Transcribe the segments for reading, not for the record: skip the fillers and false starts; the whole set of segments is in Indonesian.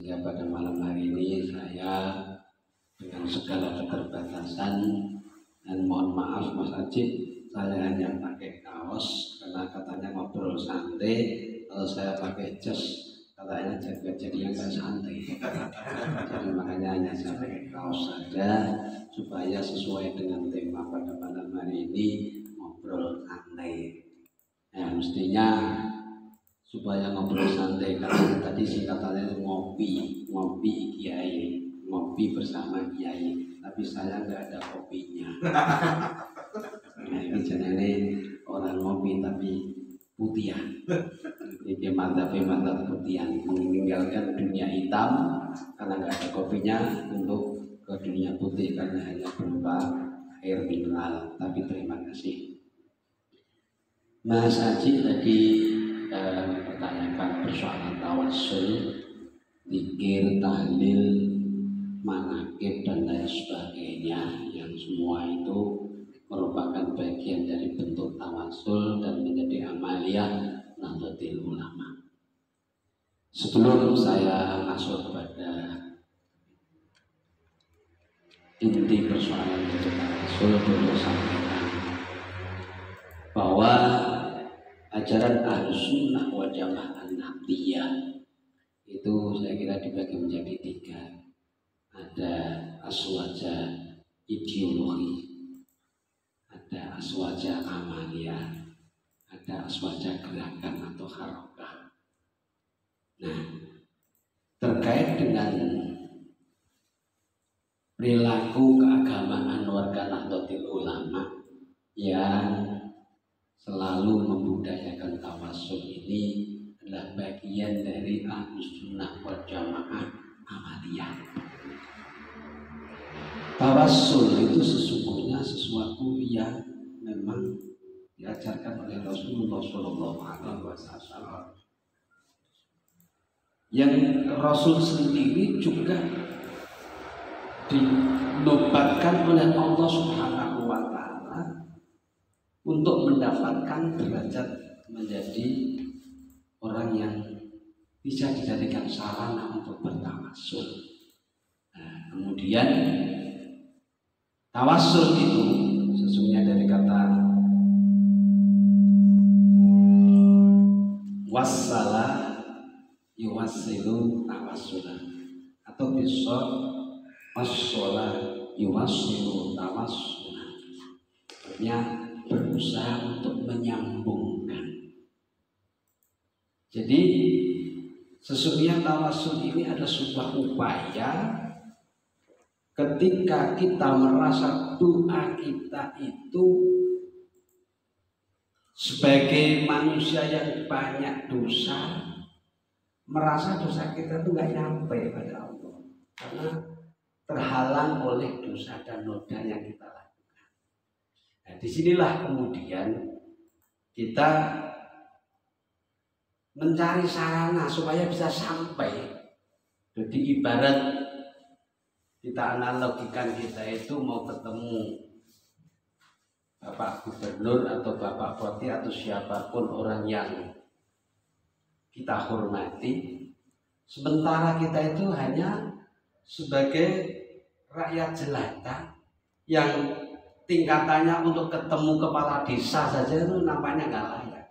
Ya, pada malam hari ini saya dengan segala keterbatasan dan mohon maaf Mas Ajib, saya hanya pakai kaos karena katanya ngobrol santai. Kalau saya pakai jas katanya jadinya nggak santai. Jadi makanya hanya saya pakai kaos saja supaya sesuai dengan tema pada malam hari ini, ngobrol santai. Ya, mestinya supaya ngobrol santai, karena tadi singkatannya itu ngopi kiai, ngopi bersama kiai, tapi saya nggak ada kopinya. Nah, ini jenenge orang ngopi tapi putihan. Ini mantap putihan, meninggalkan dunia hitam karena nggak ada kopinya untuk ke dunia putih karena hanya berupa air mineral. Tapi terima kasih Mas Haji tadi mempertanyakan persoalan tawassul, zikir, tahlil, manaqib dan lain sebagainya, yang semua itu merupakan bagian dari bentuk tawassul dan menjadi amaliyah Nahdlatul Ulama. Sebelum saya masuk pada inti persoalan bentuk tawassul, perlu sampaikan bahwa ajaran Ahlussunnah wal Jamaah Nahdliyah itu saya kira dibagi menjadi 3. Ada aswaja ideologi, ada aswaja amaliyah, ada aswaja gerakan atau harokah. Nah, terkait dengan perilaku keagamaan warga Nahdlatul Ulama yang selalu membudayakan tawassul ini adalah bagian dari Ahlussunnah wal Jamaah amaliyah. Tawassul itu sesungguhnya sesuatu yang memang diajarkan oleh Rasulullah SAW, yang Rasul sendiri juga dinobatkan oleh Allah Subhanahu wa Ta'ala untuk mendapatkan derajat menjadi orang yang bisa dijadikan sarana untuk bertawassul. Nah, kemudian tawassul itu sesungguhnya dari kata wassala yuwassilu tawassulan, atau bisa wassala yuwassilu tawassulan, artinya berusaha untuk menyambungkan. Jadi sesungguhnya tawassul ini ada sebuah upaya ketika kita merasa doa kita itu sebagai manusia yang banyak dosa, merasa dosa kita itu nggak nyampe pada Allah karena terhalang oleh dosa dan noda yang kita lakukan. Nah, disinilah kemudian kita mencari sarana supaya bisa sampai. Jadi ibarat kita analogikan, kita itu mau ketemu Bapak Gubernur atau Bapak Bupati atau siapapun orang yang kita hormati, sementara kita itu hanya sebagai rakyat jelata yang tingkatannya untuk ketemu kepala desa saja itu nampaknya nggak layak.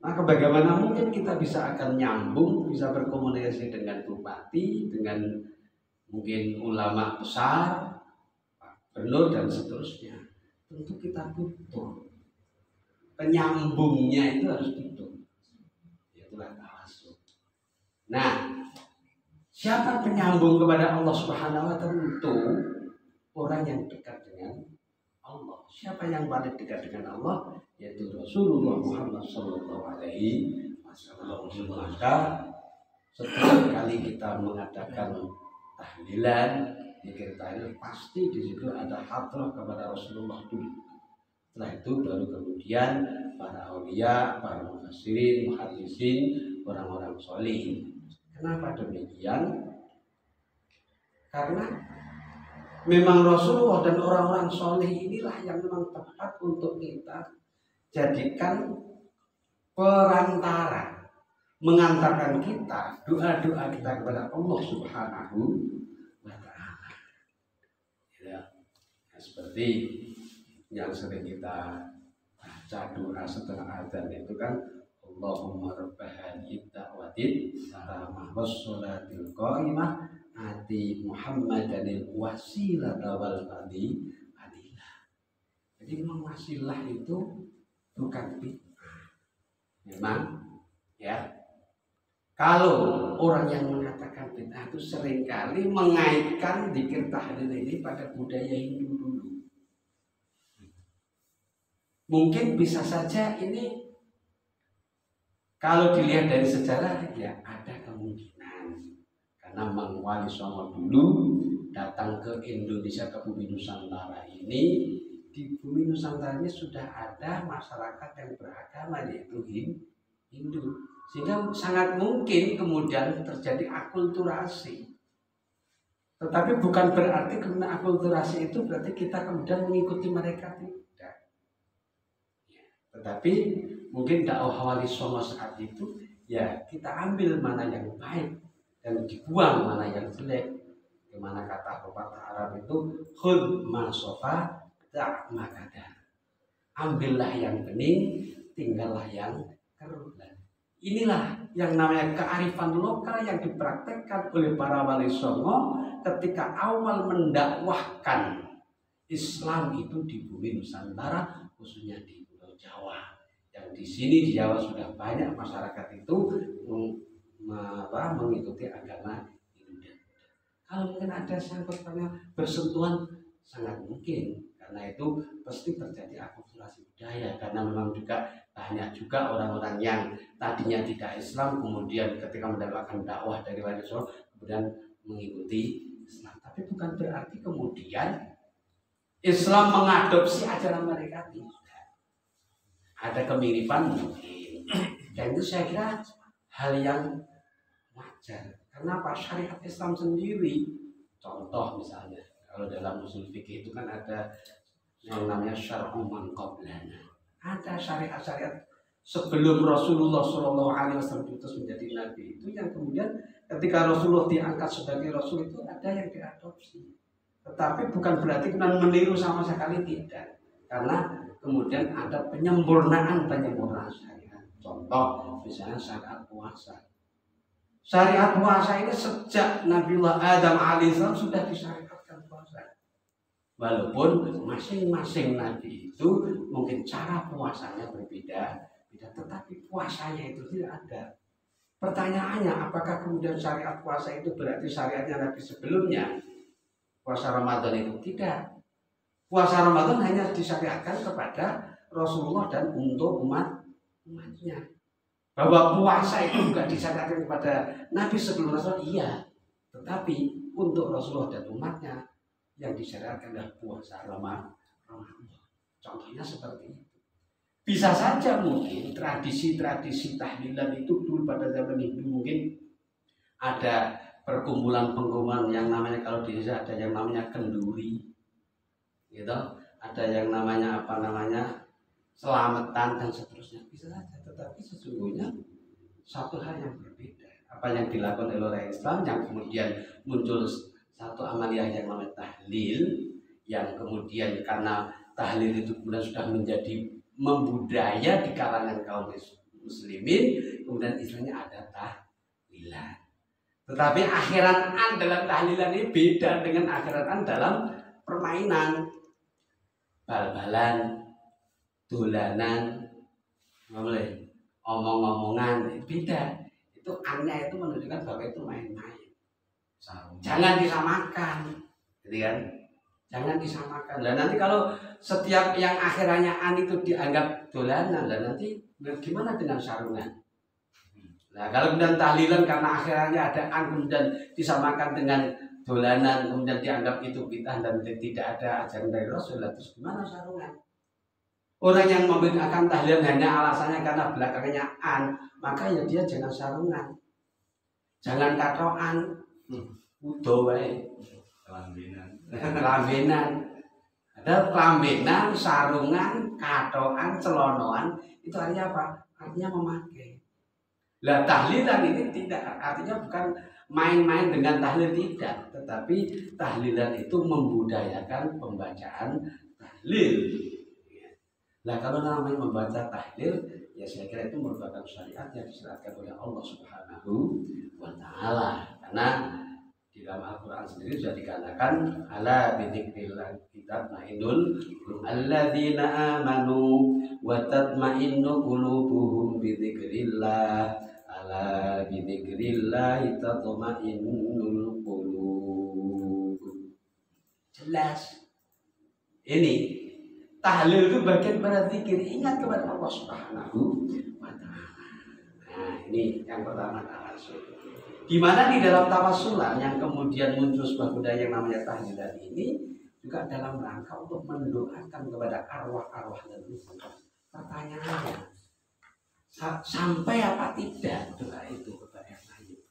Maka bagaimana mungkin kita bisa akan nyambung, bisa berkomunikasi dengan bupati, dengan mungkin ulama besar, Pak Gubernur dan seterusnya. Tentu kita butuh penyambungnya, itu harus butuh. Itulah tawassul. Nah, siapa penyambung kepada Allah Subhanahu wa Ta'ala? Tentu orang yang dekat dengan Allah. Siapa yang paling dekat dengan Allah? Yaitu Rasulullah Muhammad SAW. Maka setiap kali kita mengadakan tahlilan, zikir tahlil, pasti di situ ada hadrah kepada Rasulullah dulu. Setelah itu baru kemudian para aulia, para mufassirin, muhaddisin, orang-orang soleh. Kenapa demikian? Karena memang Rasulullah dan orang-orang soleh inilah yang memang tepat untuk kita jadikan perantara mengantarkan kita doa-doa kita kepada Allah Subhanahu wa Ta'ala. Ya, seperti yang sering kita baca doa setelah azan itu kan, Allahumma rabb hadhihi da'watin tamah wassalatil qa'imah ati Muhammadanil wasilata wal fadilah. Jadi memang wasilah itu bukan bid'ah. Memang ya, kalau orang yang mengatakan bid'ah itu seringkali mengaitkan dzikir tahlil ini pada budaya Hindu dulu. Mungkin bisa saja ini kalau dilihat dari sejarah ya ada kemungkinan, karena Mang Wali Songo dulu datang ke Indonesia, ke bumi Nusantara ini. Di bumi Nusantara ini sudah ada masyarakat yang beragama yaitu Hindu, sehingga sangat mungkin kemudian terjadi akulturasi. Tetapi bukan berarti karena akulturasi itu berarti kita kemudian mengikuti mereka, tidak. Tetapi mungkin dakwah Wali Songo saat itu ya kita ambil mana yang baik dan dibuang mana yang jelek. Bagaimana kata pepatah Arab itu, khudh ma sofa da' makada. Ambillah yang bening, tinggallah yang keruh. Inilah yang namanya kearifan lokal yang dipraktekkan oleh para Wali Songo ketika awal mendakwahkan Islam itu di bumi Nusantara, khususnya di Jawa. Yang di sini di Jawa sudah banyak masyarakat itu mengikuti agama Hindu. Kalau mungkin ada sangkut bersentuhan, sangat mungkin, karena itu pasti terjadi akulturasi budaya, karena memang juga banyak juga orang-orang yang tadinya tidak Islam kemudian ketika mendapatkan dakwah dari Wali Songo kemudian mengikuti Islam. Tapi bukan berarti kemudian Islam mengadopsi ajaran mereka, tidak. Ada kemiripan mungkin, dan itu saya kira hal yang wajar. Kenapa? Syariat Islam sendiri, contoh misalnya kalau dalam usul fikih itu kan ada yang namanya syar'u man qablana. Ada syariat-syariat sebelum Rasulullah SAW diutus menjadi nabi itu yang kemudian ketika Rasulullah diangkat sebagai Rasul itu ada yang diadopsi. Tetapi bukan berarti kita meniru sama sekali, tidak. Karena kemudian ada penyempurnaan syariat. Contoh misalnya syariat puasa. Syariat puasa ini sejak Nabiullah Adam alaihissalam sudah disyariatkan puasa. Walaupun masing-masing nabi itu mungkin cara puasanya berbeda, tetapi puasanya itu tidak ada. Pertanyaannya, apakah kemudian syariat puasa itu berarti syariatnya nabi sebelumnya? Puasa Ramadan itu tidak. Puasa Ramadan hanya disyariatkan kepada Rasulullah dan untuk umatnya. Bahwa puasa itu juga disyariatkan kepada Nabi sebelum Rasul, iya. Tetapi untuk Rasulullah dan umatnya yang disyariatkan adalah puasa Ramadan. Contohnya seperti itu. Bisa saja mungkin tradisi-tradisi tahlilan itu dulu pada zaman Hindu mungkin ada perkumpulan-perkumpulan yang namanya, kalau di Indonesia ada yang namanya kenduri. Gitu, ada yang namanya selamatan dan seterusnya, bisa saja. Tetapi sesungguhnya satu hal yang berbeda apa yang dilakukan oleh Islam, yang kemudian muncul satu amaliyah yang namanya tahlil, yang kemudian karena tahlil itu kemudian sudah menjadi membudaya di kalangan kaum muslimin, kemudian istilahnya ada tahlilan. Tetapi akhiratan dalam tahlilan ini beda dengan akhiratan dalam permainan, bal-balan, dolanan, omong-omongan, beda. Itu annya itu menunjukkan bahwa itu main-main. Jangan disamakan, gitu kan? Jangan disamakan. Dan nanti kalau setiap yang akhirannya an itu dianggap dolanan, dan nanti gimana dengan sarungan? Nah, kalau kemudian tahlilan karena akhirannya ada an kemudian disamakan dengan dolanan, kemudian dianggap itu bid'ah dan tidak ada ajaran dari Rasul, terus gimana sarungan? Orang yang membedakan tahlilan hanya alasannya karena belakangnya an, maka ya dia jangan sarungan, jangan katoan, udo wae, kelambenan. Ada kelambenan, sarungan, katoan, celonoan, itu artinya apa? Artinya memakai. Lah tahlilan ini tidak, artinya bukan main-main dengan tahlil, tidak, tetapi tahlilan itu membudayakan pembacaan tahlil. Nah kalau namanya membaca tahlil, ya saya kira itu merupakan syariat yang disyariatkan oleh Allah Subhanahu wa Ta'ala. Karena di dalam Al-Quran sendiri sudah dikatakan ala bidzikrillah tatma'innul alladzina amanu wa tatma'innu qulubuhum bidzikrillah ala bidzikrillah tatma'innul qulub. Jelas. Ini tahlil itu bagian pada zikir, ingat kepada Allah Subhanahu wa Ta'ala. Nah, ini yang pertama, tawasul. Di mana di dalam tawasulan yang kemudian muncul sebuah budaya yang namanya tahlilan ini juga dalam rangka untuk mendoakan kepada arwah-arwah leluhur. Pertanyaannya, sampai apa tidak doa itu kepada yang lain?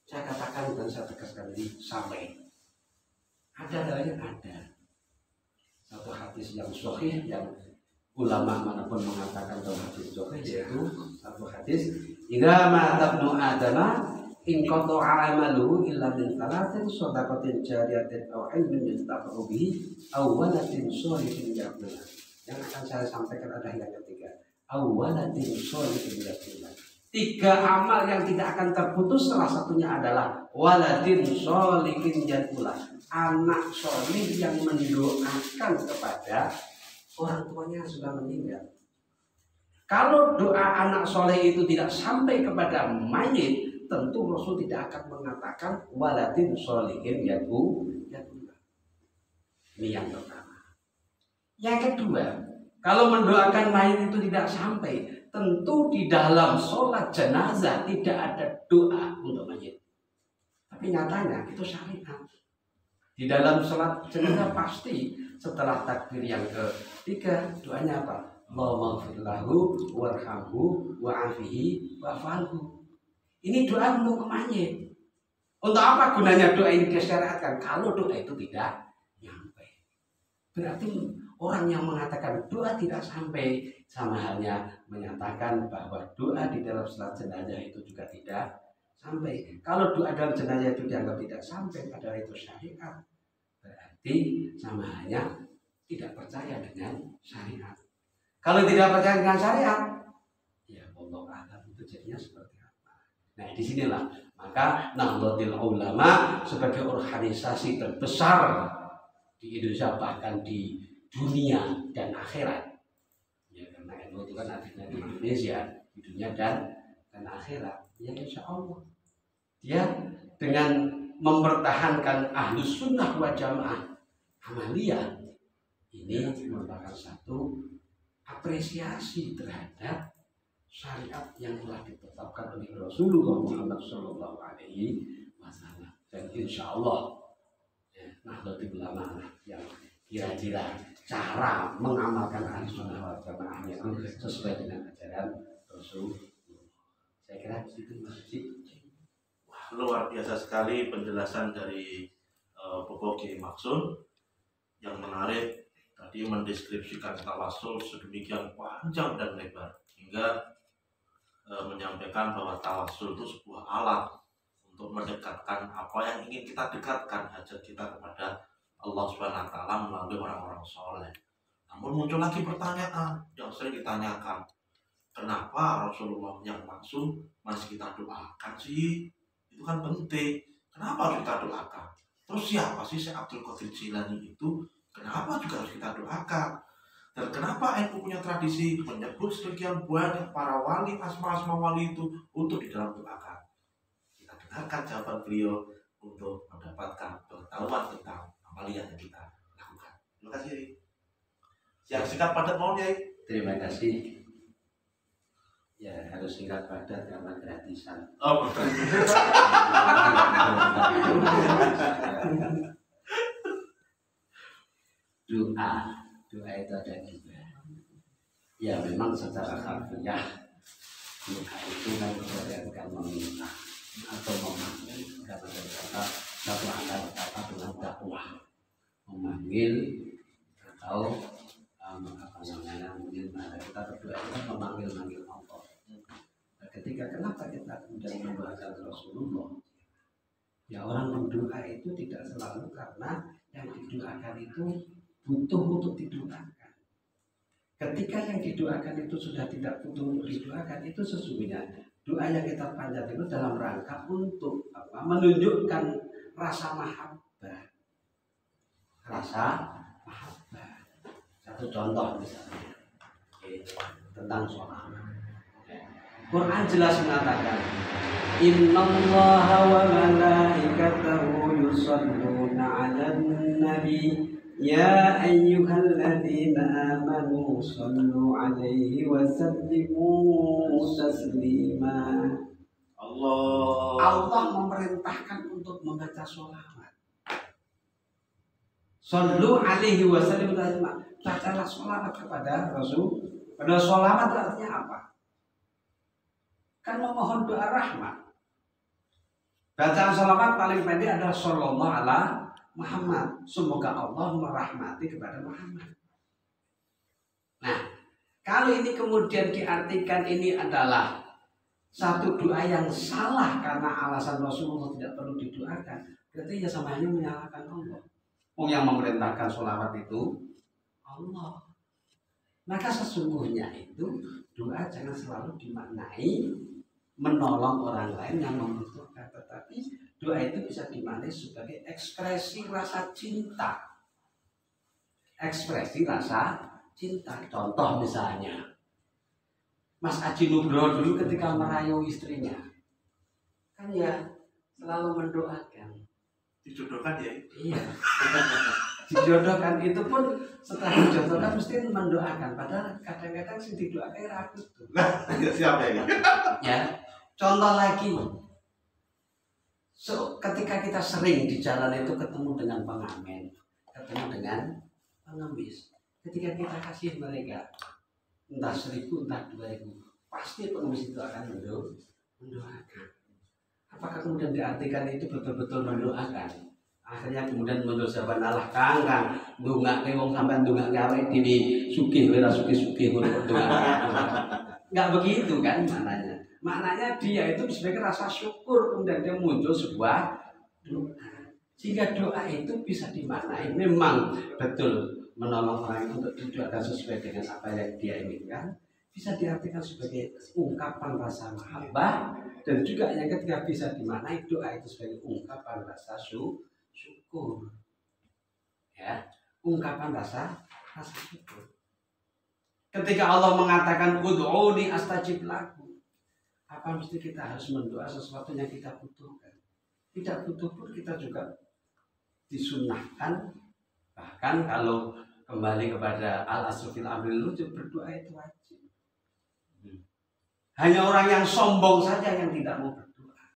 Saya katakan dan saya tegaskan ini, sampai. Ada dalilnya, ada. Satu hadis yang sahih yang ulama manapun mengatakan bahwa hadis sahih, yaitu satu hadis idza mata ibnu adama in qata'a amaluhu illa min thalathin shadaqatin jariyatin aw ilmin yuntafa'u bihi aw waladin shalihin yad'u. Yang akan saya sampaikan adalah yang ketiga, aw waladin shalihin yad'u. 3 amal yang tidak akan terputus, salah satunya adalah waladin sholihin yad'u, anak solih yang mendoakan kepada orang tuanya yang sudah meninggal. Kalau doa anak soleh itu tidak sampai kepada mayit, tentu Rasul tidak akan mengatakan waladin sholihin yad'u. Ini yang pertama. Yang kedua, kalau mendoakan mayit itu tidak sampai, tentu di dalam sholat jenazah tidak ada doa untuk mayit. Tapi nyatanya itu syariat. Di dalam sholat jenazah pasti setelah takbir yang ketiga, doanya apa? Allahumma ighfir lahu warhamhu wa'afihi wa'falhu. Ini doa untuk mayit. Untuk apa gunanya doa ini disyariatkan? Kalau doa itu tidak nyampe, berarti orang yang mengatakan doa tidak sampai sama halnya menyatakan bahwa doa di dalam sholat jenazah itu juga tidak sampai. Kalau doa dalam jenazah itu dianggap tidak sampai, padahal itu syariat, berarti sama halnya tidak percaya dengan syariat. Kalau tidak percaya dengan syariat, ya Allah alam itu jadinya seperti apa? Nah disinilah maka Nahdlatul Ulama sebagai organisasi terbesar di Indonesia, bahkan di dunia dan akhirat. Ya karena NU itu kan adanya di Indonesia, di dunia dan akhirat. Ya insya Allah dia dengan mempertahankan ahlus sunnah wal jamaah amaliyah ini merupakan satu apresiasi terhadap syariat yang telah ditetapkan oleh Rasulullah Muhammad Sallallahu Alaihi Wasallam. Dan insya Allah Nahdlatul Ulama yang kira-kira cara mengamalkan ahlus sunnah wal jamaah itu sesuai dengan ajaran Rasulullah. Saya kira itu masih luar biasa sekali penjelasan dari Bapak Kiai Maksum yang menarik tadi, mendeskripsikan tawasul sedemikian panjang dan lebar hingga menyampaikan bahwa tawasul itu sebuah alat untuk mendekatkan apa yang ingin kita dekatkan, hajat kita kepada Allah Subhanahu wa Ta'ala melalui orang-orang soleh. Namun muncul lagi pertanyaan yang sering ditanyakan, kenapa Rasulullah yang maksum masih kita doakan sih? Itu kan penting. Kenapa harus kita doakan? Terus siapa sih Syekh Abdul Qadir Jilani itu? Kenapa juga harus kita doakan? Dan kenapa NU punya tradisi menyebut sekian banyak para wali, asma-asma wali itu untuk di dalam doakan? Kita dengarkan jawaban beliau untuk mendapatkan pengetahuan tentang amalia yang kita lakukan. Terima kasih. Yang singkat padat mau ya? terima kasih. Ya harus singkat padat karena gratisan. Oh betul. Doa itu ada juga. Ya memang secara harfiah doa itu kan berdasarkan meminta atau memanggil, karena dari kata satu akar kata dengan dakwah, memanggil atau mungkin ada kita berdoa itu kan memanggil Allah. Nah, ketika kenapa mendoakan Rasulullah. Ya orang berdoa itu tidak selalu karena yang didoakan itu butuh untuk didoakan. Ketika yang didoakan itu sudah tidak butuh untuk didoakan, itu sesungguhnya doa yang kita panjatkan itu dalam rangka untuk apa? Menunjukkan rasa mahabbah. Rasa mahabbah. Satu contoh misalnya tentang sholat. Quran jelas mengatakan, Innallaha wa malaikatahu yusholluna 'alan nabi ya ayyuhalladzina amanu shallu 'alaihi wa sallimu taslima. Allah memerintahkan untuk membaca sholawat. Shallu 'alaihi wa sallimu taslima. Bacalah sholawat kepada Rasul. Pada sholawat artinya apa? Kan memohon doa rahmat. Bacaan sholawat paling pendek adalah Sallallahu ala Muhammad. Semoga Allah merahmati kepada Muhammad. Nah, kalau ini kemudian diartikan ini adalah satu doa yang salah karena alasan Rasulullah tidak perlu didoakan, berarti ya sama ini menyalahkan Allah. Yang memerintahkan sholawat itu Allah. Maka sesungguhnya itu doa jangan selalu dimaknai menolong orang lain yang membutuhkan, tetapi doa itu bisa dimaknai sebagai ekspresi rasa cinta. Ekspresi rasa cinta. Contoh misalnya, Mas Aji Nugroho dulu ketika merayu istrinya, kan ya selalu mendoakan. Dijodohkan ya? Iya. Dijodohkan itu pun setelah dijodohkan mesti mendoakan. Padahal kadang-kadang sih didoakan ragu tuh. Siapa ya? Ya. Contoh lagi, ketika kita sering di jalan itu ketemu dengan pengamen, ketemu dengan pengemis, ketika kita kasih mereka entah 1.000 entah 2.000, pasti pengemis itu akan mendoakan. Apakah kemudian diartikan itu betul-betul mendoakan? Akhirnya kemudian muncul jawaban Allah kang ndongake wong sampean ndongake awake dhewe sugih ora sugih-sugih ngono ndongake. Enggak begitu kan maknanya. Maknanya dia itu sebagai rasa syukur kemudian dia muncul sebuah doa. Sehingga doa itu bisa dimaknai memang betul menolong orang untuk didoakan sesuai dengan apa yang dia inginkan. Bisa diartikan sebagai ungkapan rasa mahabbah dan juga yang ketiga bisa dimaknai doa itu sebagai ungkapan rasa syukur. Ya, ungkapan rasa syukur. Ketika Allah mengatakan ud'uni astajib lakum, apa mesti kita harus mendoa sesuatu yang kita butuhkan? Tidak butuh pun kita juga disunnahkan. Bahkan kalau kembali kepada al-aslu fil amril wujub, berdoa itu wajib. Hanya orang yang sombong saja yang tidak mau berdoa.